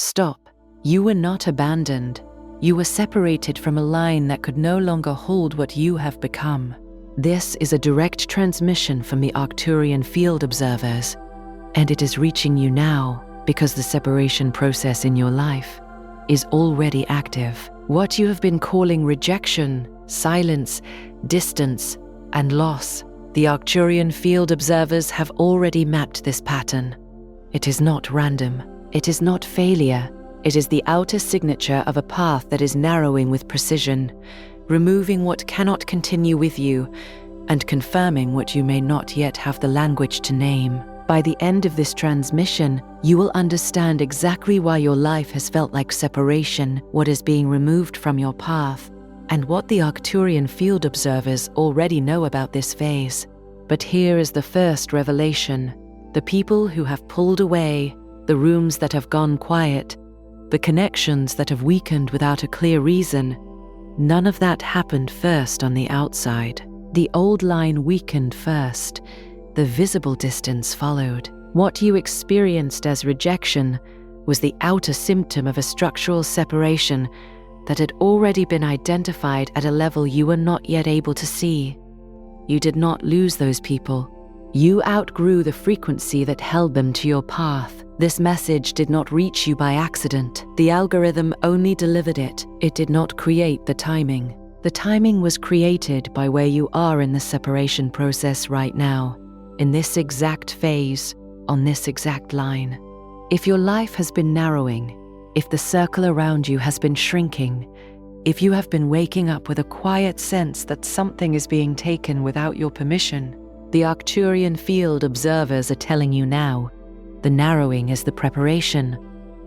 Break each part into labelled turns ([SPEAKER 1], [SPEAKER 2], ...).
[SPEAKER 1] Stop. You were not abandoned. You were separated from a line that could no longer hold what you have become. This is a direct transmission from the Arcturian field observers, and it is reaching you now because the separation process in your life is already active. What you have been calling rejection, silence, distance, and loss, the Arcturian field observers have already mapped this pattern. It is not random. It is not failure. It is the outer signature of a path that is narrowing with precision, removing what cannot continue with you, and confirming what you may not yet have the language to name. By the end of this transmission, you will understand exactly why your life has felt like separation, what is being removed from your path, and what the Arcturian field observers already know about this phase. But here is the first revelation. The people who have pulled away, the rooms that have gone quiet, the connections that have weakened without a clear reason, none of that happened first on the outside. The old line weakened first. The visible distance followed. What you experienced as rejection was the outer symptom of a structural separation that had already been identified at a level you were not yet able to see. You did not lose those people. You outgrew the frequency that held them to your path. This message did not reach you by accident. The algorithm only delivered it. It did not create the timing. The timing was created by where you are in the separation process right now, in this exact phase, on this exact line. If your life has been narrowing, if the circle around you has been shrinking, if you have been waking up with a quiet sense that something is being taken without your permission, the Arcturian field observers are telling you now, the narrowing is the preparation,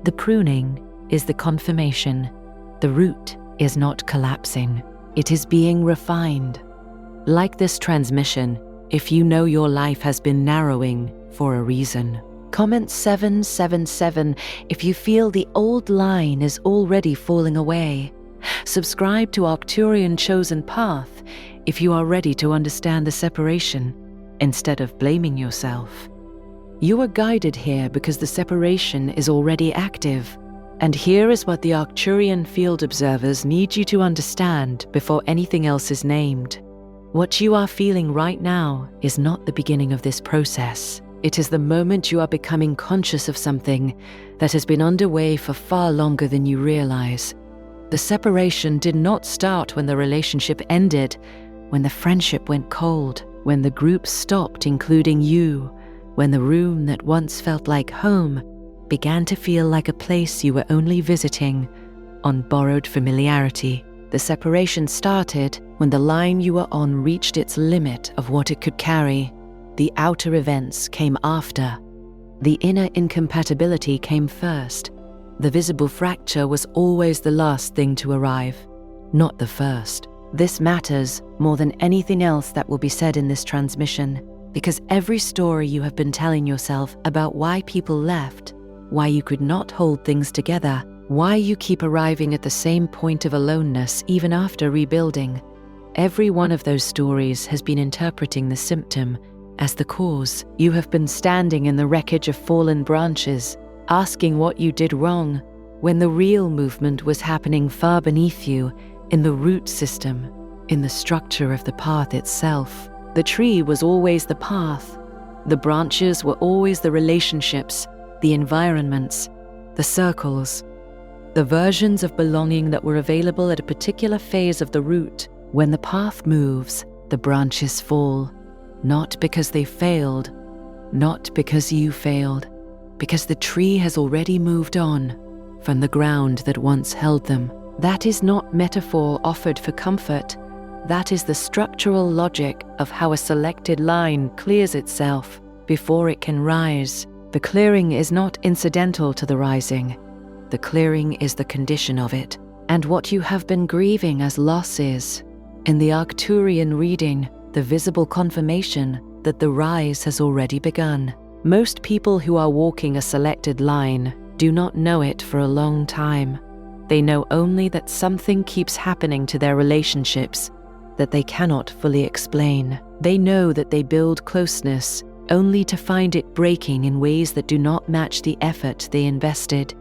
[SPEAKER 1] the pruning is the confirmation, the root is not collapsing, it is being refined. Like this transmission, if you know your life has been narrowing for a reason. Comment 777 if you feel the old line is already falling away. Subscribe to Arcturian Chosen Path if you are ready to understand the separation instead of blaming yourself. You are guided here because the separation is already active. And here is what the Arcturian field observers need you to understand before anything else is named. What you are feeling right now is not the beginning of this process. It is the moment you are becoming conscious of something that has been underway for far longer than you realize. The separation did not start when the relationship ended, when the friendship went cold, when the group stopped including you, when the room that once felt like home began to feel like a place you were only visiting on borrowed familiarity. The separation started when the line you were on reached its limit of what it could carry. The outer events came after. The inner incompatibility came first. The visible fracture was always the last thing to arrive, not the first. This matters more than anything else that will be said in this transmission, because every story you have been telling yourself about why people left, why you could not hold things together, why you keep arriving at the same point of aloneness even after rebuilding, every one of those stories has been interpreting the symptom as the cause. You have been standing in the wreckage of fallen branches, asking what you did wrong, when the real movement was happening far beneath you, in the root system, in the structure of the path itself. The tree was always the path. The branches were always the relationships, the environments, the circles, the versions of belonging that were available at a particular phase of the root. When the path moves, the branches fall, not because they failed, not because you failed, because the tree has already moved on from the ground that once held them. That is not metaphor offered for comfort. That is the structural logic of how a selected line clears itself before it can rise. The clearing is not incidental to the rising. The clearing is the condition of it, and what you have been grieving as loss is, in the Arcturian reading, the visible confirmation that the rise has already begun. Most people who are walking a selected line do not know it for a long time. They know only that something keeps happening to their relationships that they cannot fully explain. They know that they build closeness only to find it breaking in ways that do not match the effort they invested.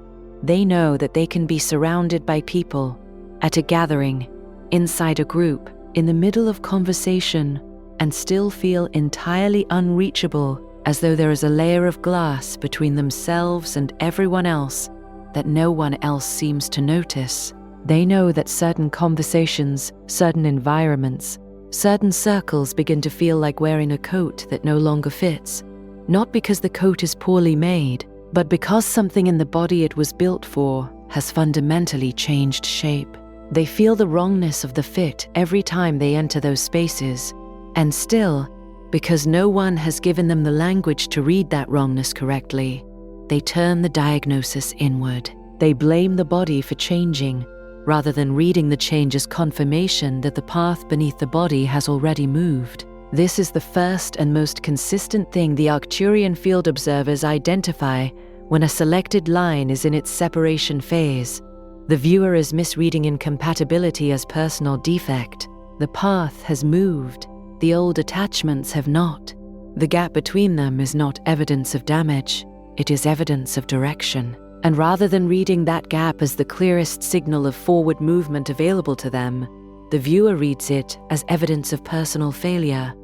[SPEAKER 1] They know that they can be surrounded by people, at a gathering, inside a group, in the middle of conversation, and still feel entirely unreachable, as though there is a layer of glass between themselves and everyone else that no one else seems to notice. They know that certain conversations, certain environments, certain circles begin to feel like wearing a coat that no longer fits, not because the coat is poorly made, but because something in the body it was built for has fundamentally changed shape. They feel the wrongness of the fit every time they enter those spaces, and still, because no one has given them the language to read that wrongness correctly, they turn the diagnosis inward. They blame the body for changing, rather than reading the change as confirmation that the path beneath the body has already moved. This is the first and most consistent thing the Arcturian field observers identify when a selected line is in its separation phase. The viewer is misreading incompatibility as personal defect. The path has moved. The old attachments have not. The gap between them is not evidence of damage. It is evidence of direction. And rather than reading that gap as the clearest signal of forward movement available to them, the viewer reads it as evidence of personal failure.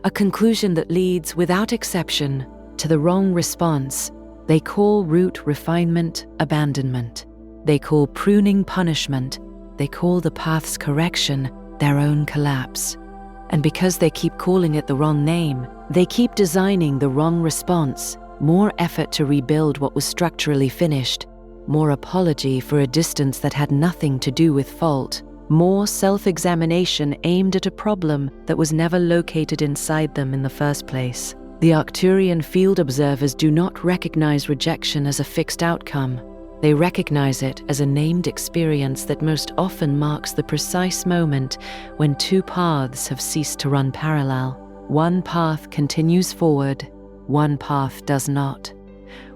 [SPEAKER 1] A conclusion that leads, without exception, to the wrong response. They call root refinement abandonment. They call pruning punishment. They call the path's correction their own collapse. And because they keep calling it the wrong name, they keep designing the wrong response. More effort to rebuild what was structurally finished, more apology for a distance that had nothing to do with fault, more self-examination aimed at a problem that was never located inside them in the first place. The Arcturian field observers do not recognize rejection as a fixed outcome. They recognize it as a named experience that most often marks the precise moment when two paths have ceased to run parallel. One path continues forward, one path does not.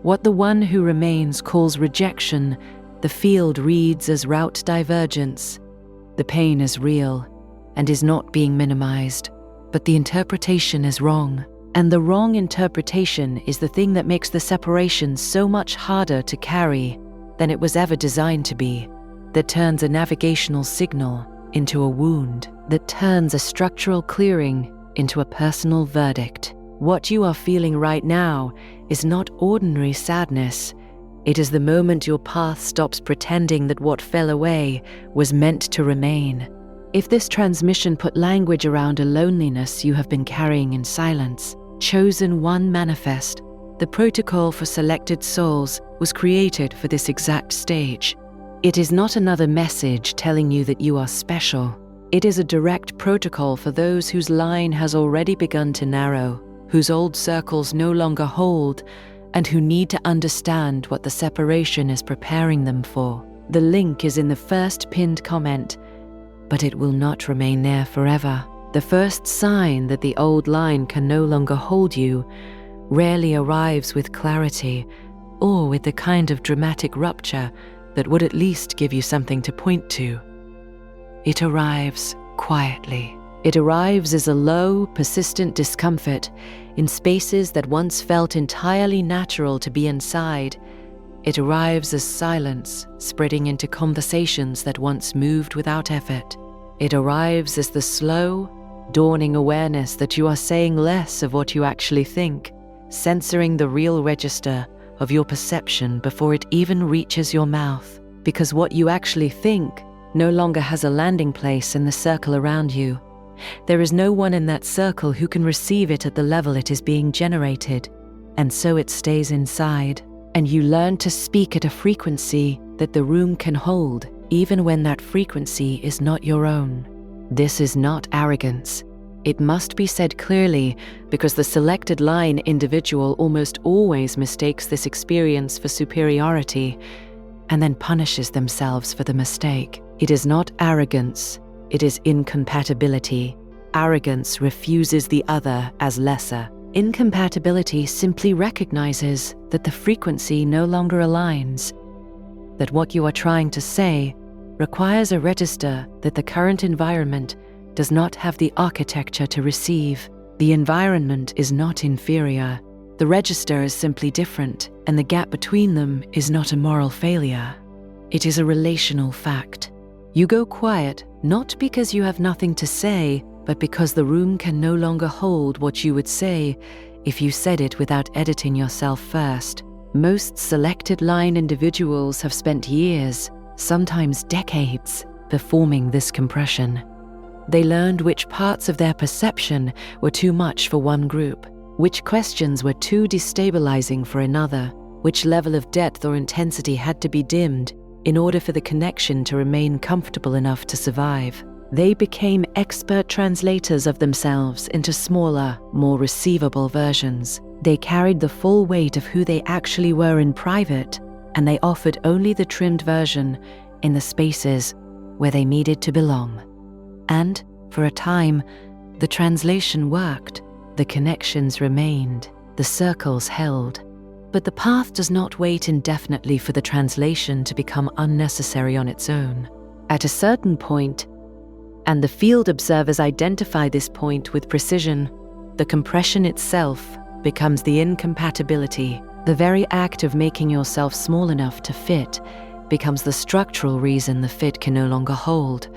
[SPEAKER 1] What the one who remains calls rejection, the field reads as route divergence. The pain is real and is not being minimized, but the interpretation is wrong. And the wrong interpretation is the thing that makes the separation so much harder to carry than it was ever designed to be, that turns a navigational signal into a wound, that turns a structural clearing into a personal verdict. What you are feeling right now is not ordinary sadness. It is the moment your path stops pretending that what fell away was meant to remain. If this transmission put language around a loneliness you have been carrying in silence, chosen one manifest, the protocol for selected souls was created for this exact stage. It is not another message telling you that you are special. It is a direct protocol for those whose line has already begun to narrow, whose old circles no longer hold, and who need to understand what the separation is preparing them for. The link is in the first pinned comment, but it will not remain there forever. The first sign that the old line can no longer hold you rarely arrives with clarity or with the kind of dramatic rupture that would at least give you something to point to. It arrives quietly. It arrives as a low, persistent discomfort in spaces that once felt entirely natural to be inside. It arrives as silence spreading into conversations that once moved without effort. It arrives as the slow, dawning awareness that you are saying less of what you actually think, censoring the real register of your perception before it even reaches your mouth, because what you actually think no longer has a landing place in the circle around you. There is no one in that circle who can receive it at the level it is being generated, and so it stays inside, and you learn to speak at a frequency that the room can hold, even when that frequency is not your own. This is not arrogance. It must be said clearly, because the selected line individual almost always mistakes this experience for superiority and then punishes themselves for the mistake. It is not arrogance, it is incompatibility. Arrogance refuses the other as lesser. Incompatibility simply recognizes that the frequency no longer aligns, that what you are trying to say requires a register that the current environment does not have the architecture to receive. The environment is not inferior. The register is simply different, and the gap between them is not a moral failure. It is a relational fact. You go quiet not because you have nothing to say, but because the room can no longer hold what you would say if you said it without editing yourself first. Most selected line individuals have spent years, sometimes decades, performing this compression. They learned which parts of their perception were too much for one group, which questions were too destabilizing for another, which level of depth or intensity had to be dimmed in order for the connection to remain comfortable enough to survive. They became expert translators of themselves into smaller, more receivable versions. They carried the full weight of who they actually were in private, and they offered only the trimmed version in the spaces where they needed to belong. And, for a time, the translation worked, the connections remained, the circles held. But the path does not wait indefinitely for the translation to become unnecessary on its own. At a certain point, and the field observers identify this point with precision, the compression itself becomes the incompatibility. The very act of making yourself small enough to fit becomes the structural reason the fit can no longer hold,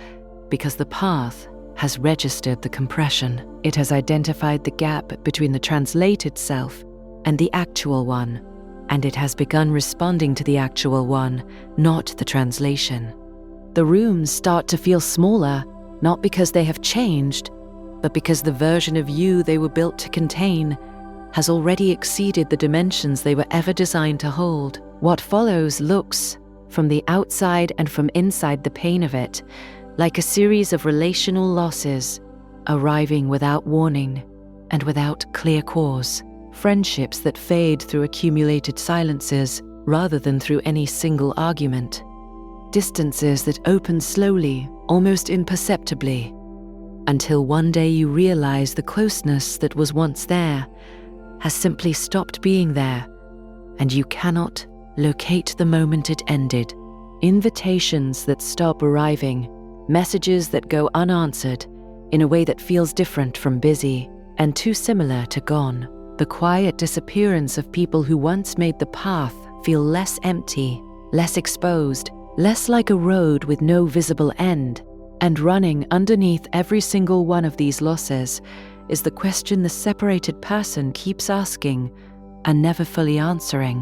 [SPEAKER 1] because the path has registered the compression. It has identified the gap between the translated self and the actual one, and it has begun responding to the actual one, not the translation. The rooms start to feel smaller, not because they have changed, but because the version of you they were built to contain has already exceeded the dimensions they were ever designed to hold. What follows looks, from the outside and from inside the pain of it, like a series of relational losses, arriving without warning and without clear cause. Friendships that fade through accumulated silences rather than through any single argument. Distances that open slowly, almost imperceptibly, until one day you realize the closeness that was once there has simply stopped being there, and you cannot locate the moment it ended. Invitations that stop arriving, messages that go unanswered in a way that feels different from busy and too similar to gone. The quiet disappearance of people who once made the path feel less empty, less exposed, less like a road with no visible end. And running underneath every single one of these losses is the question the separated person keeps asking and never fully answering.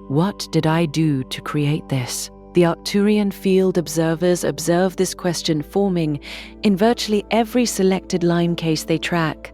[SPEAKER 1] What did I do to create this? The Arcturian field observers observe this question forming in virtually every selected line case they track,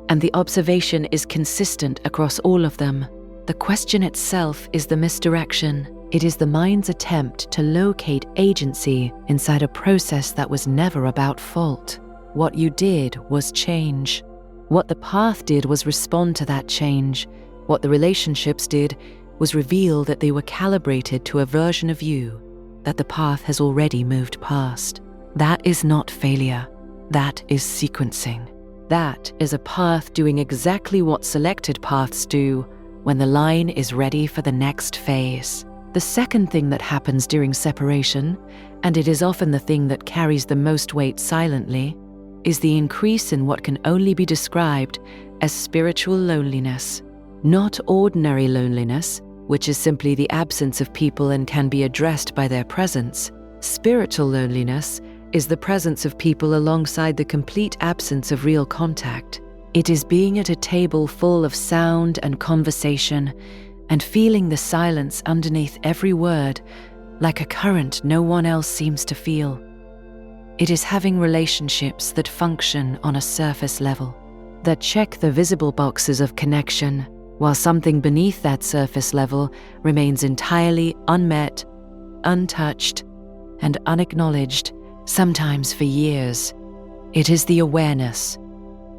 [SPEAKER 1] and the observation is consistent across all of them. The question itself is the misdirection. It is the mind's attempt to locate agency inside a process that was never about fault. What you did was change. What the path did was respond to that change. What the relationships did was reveal that they were calibrated to a version of you that the path has already moved past. That is not failure. That is sequencing. That is a path doing exactly what selected paths do when the line is ready for the next phase. The second thing that happens during separation, and it is often the thing that carries the most weight silently, is the increase in what can only be described as spiritual loneliness. Not ordinary loneliness, which is simply the absence of people and can be addressed by their presence. Spiritual loneliness is the presence of people alongside the complete absence of real contact. It is being at a table full of sound and conversation and feeling the silence underneath every word like a current no one else seems to feel. It is having relationships that function on a surface level, that check the visible boxes of connection, while something beneath that surface level remains entirely unmet, untouched, and unacknowledged, sometimes for years. It is the awareness,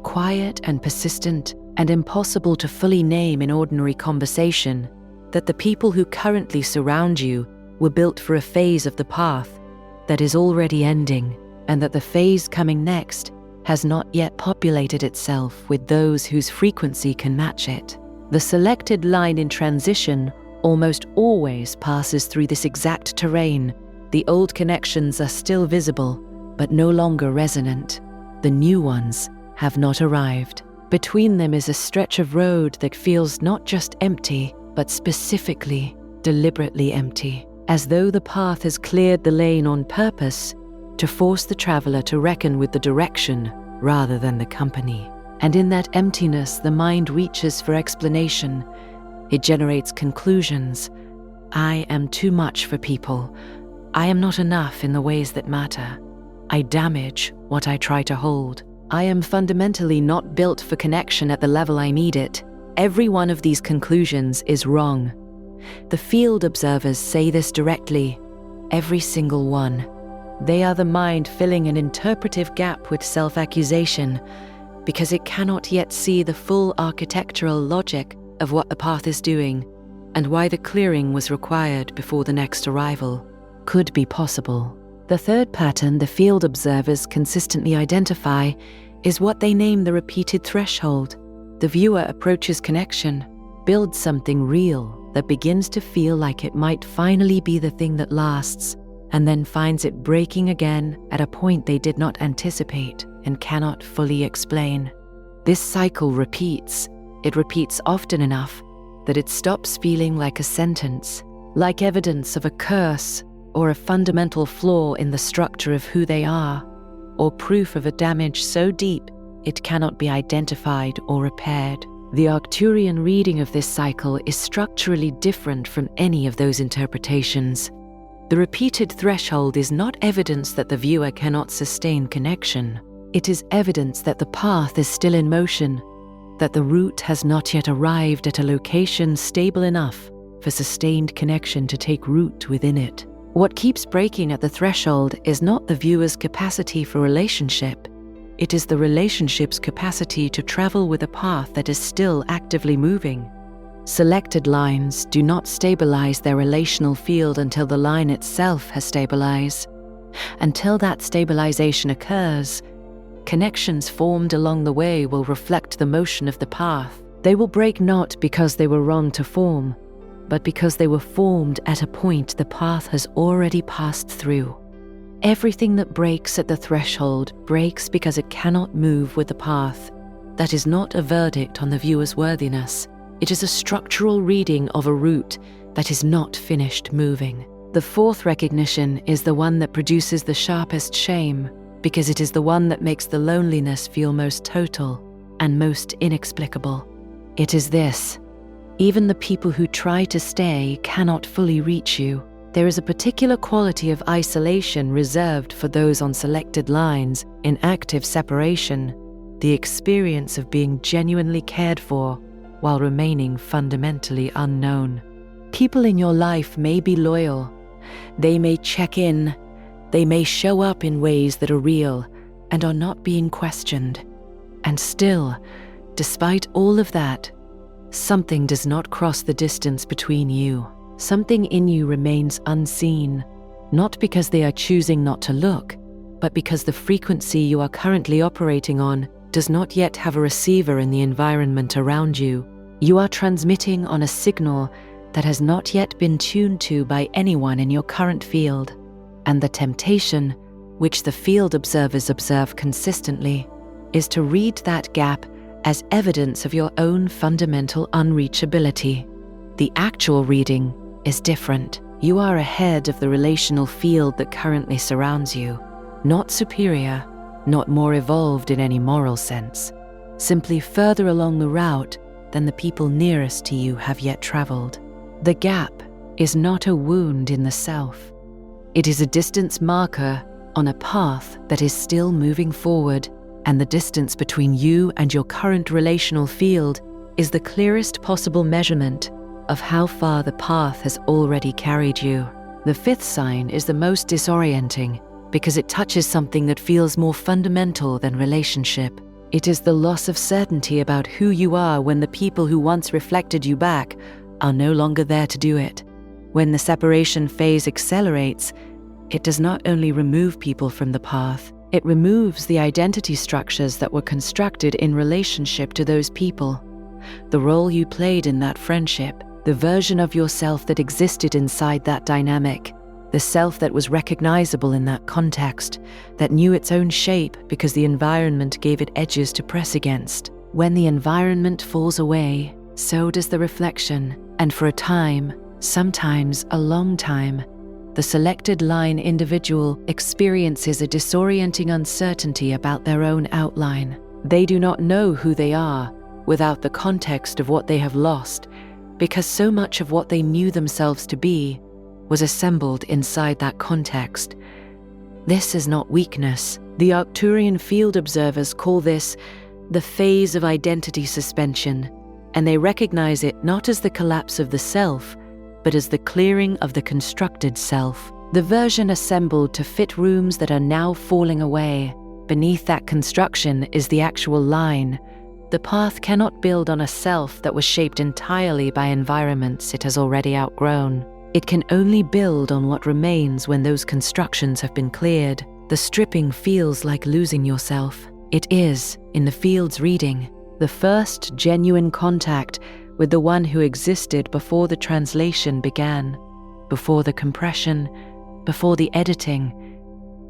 [SPEAKER 1] quiet and persistent and impossible to fully name in ordinary conversation, that the people who currently surround you were built for a phase of the path that is already ending, and that the phase coming next has not yet populated itself with those whose frequency can match it. The selected line in transition almost always passes through this exact terrain. The old connections are still visible, but no longer resonant. The new ones have not arrived. Between them is a stretch of road that feels not just empty, but specifically, deliberately empty, as though the path has cleared the lane on purpose to force the traveler to reckon with the direction rather than the company. And in that emptiness, the mind reaches for explanation. It generates conclusions. I am too much for people. I am not enough in the ways that matter. I damage what I try to hold. I am fundamentally not built for connection at the level I need it. Every one of these conclusions is wrong. The field observers say this directly. Every single one. They are the mind filling an interpretive gap with self-accusation because it cannot yet see the full architectural logic of what the path is doing and why the clearing was required before the next arrival could be possible. The third pattern the field observers consistently identify is what they name the repeated threshold. The viewer approaches connection, builds something real that begins to feel like it might finally be the thing that lasts, and then finds it breaking again at a point they did not anticipate and cannot fully explain. This cycle repeats. It repeats often enough that it stops feeling like a sentence, like evidence of a curse or a fundamental flaw in the structure of who they are, or proof of a damage so deep it cannot be identified or repaired. The Arcturian reading of this cycle is structurally different from any of those interpretations. The repeated threshold is not evidence that the viewer cannot sustain connection. It is evidence that the path is still in motion, that the route has not yet arrived at a location stable enough for sustained connection to take root within it. What keeps breaking at the threshold is not the viewer's capacity for relationship. It is the relationship's capacity to travel with a path that is still actively moving. Selected lines do not stabilize their relational field until the line itself has stabilized. Until that stabilization occurs, connections formed along the way will reflect the motion of the path. They will break not because they were wrong to form, but because they were formed at a point the path has already passed through. Everything that breaks at the threshold breaks because it cannot move with the path. That is not a verdict on the viewer's worthiness. It is a structural reading of a route that is not finished moving. The fourth recognition is the one that produces the sharpest shame, because it is the one that makes the loneliness feel most total and most inexplicable. It is this: even the people who try to stay cannot fully reach you. There is a particular quality of isolation reserved for those on selected lines in active separation, the experience of being genuinely cared for while remaining fundamentally unknown. People in your life may be loyal. They may check in. They may show up in ways that are real and are not being questioned. And still, despite all of that, something does not cross the distance between you. Something in you remains unseen, not because they are choosing not to look, but because the frequency you are currently operating on does not yet have a receiver in the environment around you. You are transmitting on a signal that has not yet been tuned to by anyone in your current field. And the temptation, which the field observers observe consistently, is to read that gap as evidence of your own fundamental unreachability. The actual reading is different. You are ahead of the relational field that currently surrounds you, not superior, not more evolved in any moral sense, simply further along the route than the people nearest to you have yet traveled. The gap is not a wound in the self. It is a distance marker on a path that is still moving forward, and the distance between you and your current relational field is the clearest possible measurement of how far the path has already carried you. The fifth sign is the most disorienting because it touches something that feels more fundamental than relationship. It is the loss of certainty about who you are when the people who once reflected you back are no longer there to do it. When the separation phase accelerates, it does not only remove people from the path, it removes the identity structures that were constructed in relationship to those people. The role you played in that friendship, the version of yourself that existed inside that dynamic, the self that was recognizable in that context, that knew its own shape because the environment gave it edges to press against. When the environment falls away, so does the reflection, and for a time, sometimes a long time, the selected line individual experiences a disorienting uncertainty about their own outline. They do not know who they are without the context of what they have lost, because so much of what they knew themselves to be was assembled inside that context. This is not weakness. The Arcturian field observers call this the phase of identity suspension, and they recognize it not as the collapse of the self, but as the clearing of the constructed self. The version assembled to fit rooms that are now falling away. Beneath that construction is the actual line. The path cannot build on a self that was shaped entirely by environments it has already outgrown. It can only build on what remains when those constructions have been cleared. The stripping feels like losing yourself. It is, in the field's reading, the first genuine contact with the one who existed before the translation began, before the compression, before the editing,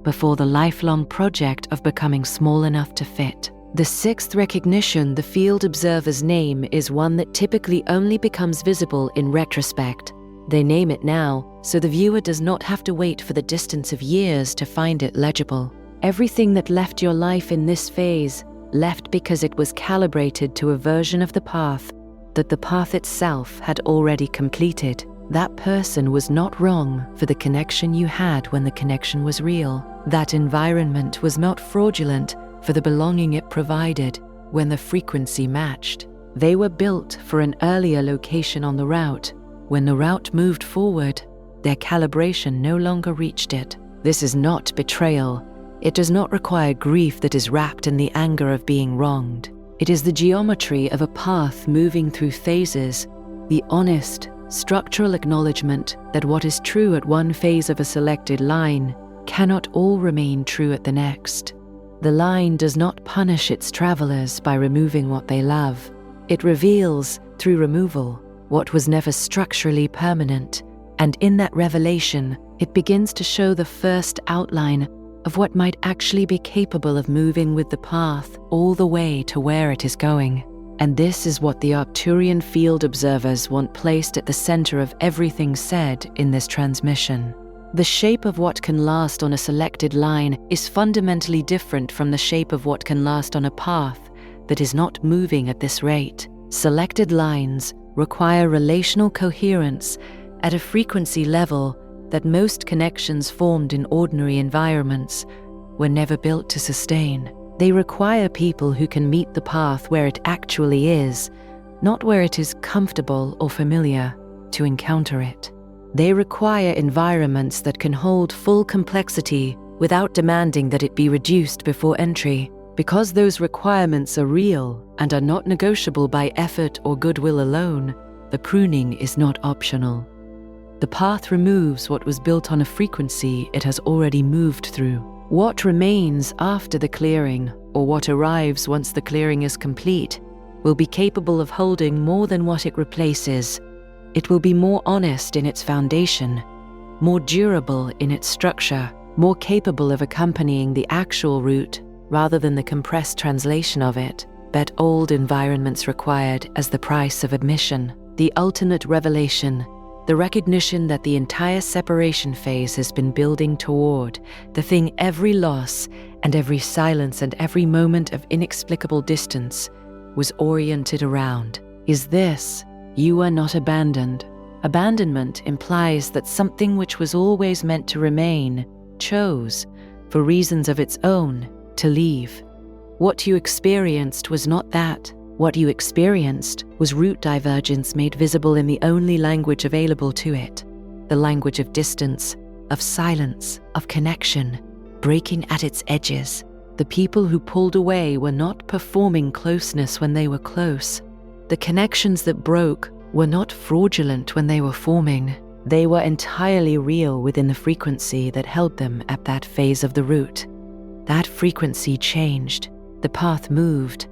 [SPEAKER 1] before the lifelong project of becoming small enough to fit. The sixth recognition the field observer's name is one that typically only becomes visible in retrospect. They name it now, so the viewer does not have to wait for the distance of years to find it legible. Everything that left your life in this phase left because it was calibrated to a version of the path that the path itself had already completed. That person was not wrong for the connection you had when the connection was real. That environment was not fraudulent for the belonging it provided when the frequency matched. They were built for an earlier location on the route. When the route moved forward, their calibration no longer reached it. This is not betrayal. It does not require grief that is wrapped in the anger of being wronged. It is the geometry of a path moving through phases, the honest, structural acknowledgement that what is true at one phase of a selected line cannot all remain true at the next. The line does not punish its travelers by removing what they love. It reveals, through removal, what was never structurally permanent, and in that revelation, it begins to show the first outline of what might actually be capable of moving with the path all the way to where it is going. And this is what the Arcturian field observers want placed at the center of everything said in this transmission. The shape of what can last on a selected line is fundamentally different from the shape of what can last on a path that is not moving at this rate. Selected lines require relational coherence at a frequency level that most connections formed in ordinary environments were never built to sustain. They require people who can meet the path where it actually is, not where it is comfortable or familiar, to encounter it. They require environments that can hold full complexity without demanding that it be reduced before entry. Because those requirements are real and are not negotiable by effort or goodwill alone, the pruning is not optional. The path removes what was built on a frequency it has already moved through. What remains after the clearing, or what arrives once the clearing is complete, will be capable of holding more than what it replaces. It will be more honest in its foundation, more durable in its structure, more capable of accompanying the actual route rather than the compressed translation of it. But old environments required as the price of admission. The ultimate revelation, the recognition that the entire separation phase has been building toward, the thing every loss and every silence and every moment of inexplicable distance was oriented around, is this: you are not abandoned. Abandonment implies that something which was always meant to remain chose, for reasons of its own, to leave. What you experienced was not that. What you experienced was route divergence made visible in the only language available to it, the language of distance, of silence, of connection, breaking at its edges. The people who pulled away were not performing closeness when they were close. The connections that broke were not fraudulent when they were forming. They were entirely real within the frequency that held them at that phase of the route. That frequency changed. The path moved.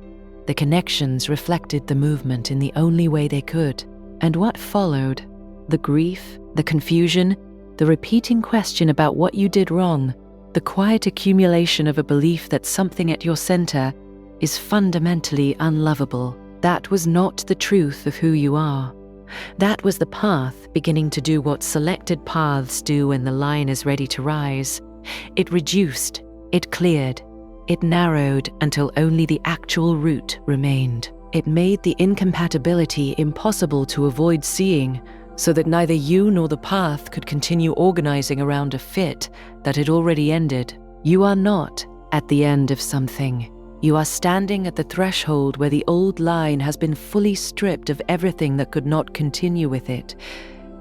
[SPEAKER 1] The connections reflected the movement in the only way they could. And what followed? The grief, the confusion, the repeating question about what you did wrong, the quiet accumulation of a belief that something at your center is fundamentally unlovable. That was not the truth of who you are. That was the path beginning to do what selected paths do when the line is ready to rise. It reduced, it cleared, it narrowed until only the actual route remained. It made the incompatibility impossible to avoid seeing, so that neither you nor the path could continue organizing around a fit that had already ended. You are not at the end of something. You are standing at the threshold where the old line has been fully stripped of everything that could not continue with it,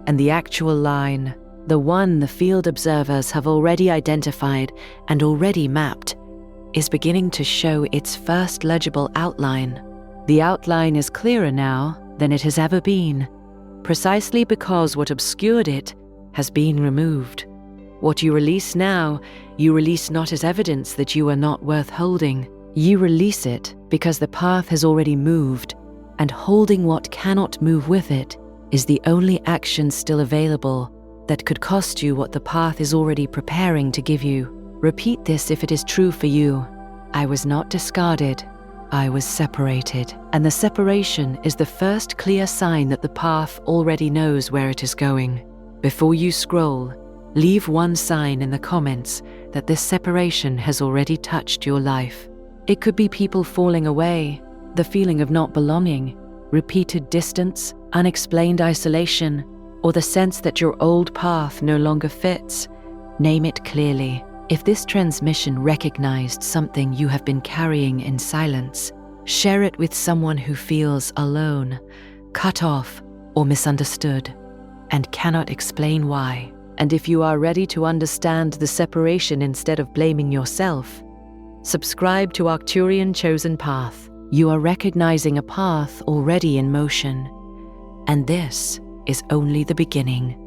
[SPEAKER 1] and the actual line, the one the field observers have already identified and already mapped, is beginning to show its first legible outline. The outline is clearer now than it has ever been, precisely because what obscured it has been removed. What you release now, you release not as evidence that you are not worth holding. You release it because the path has already moved, and holding what cannot move with it is the only action still available that could cost you what the path is already preparing to give you. Repeat this if it is true for you. I was not discarded. I was separated. And the separation is the first clear sign that the path already knows where it is going. Before you scroll, leave one sign in the comments that this separation has already touched your life. It could be people falling away, the feeling of not belonging, repeated distance, unexplained isolation, or the sense that your old path no longer fits. Name it clearly. If this transmission recognized something you have been carrying in silence, share it with someone who feels alone, cut off, or misunderstood, and cannot explain why. And if you are ready to understand the separation instead of blaming yourself, subscribe to Arcturian Chosen Path. You are recognizing a path already in motion, and this is only the beginning.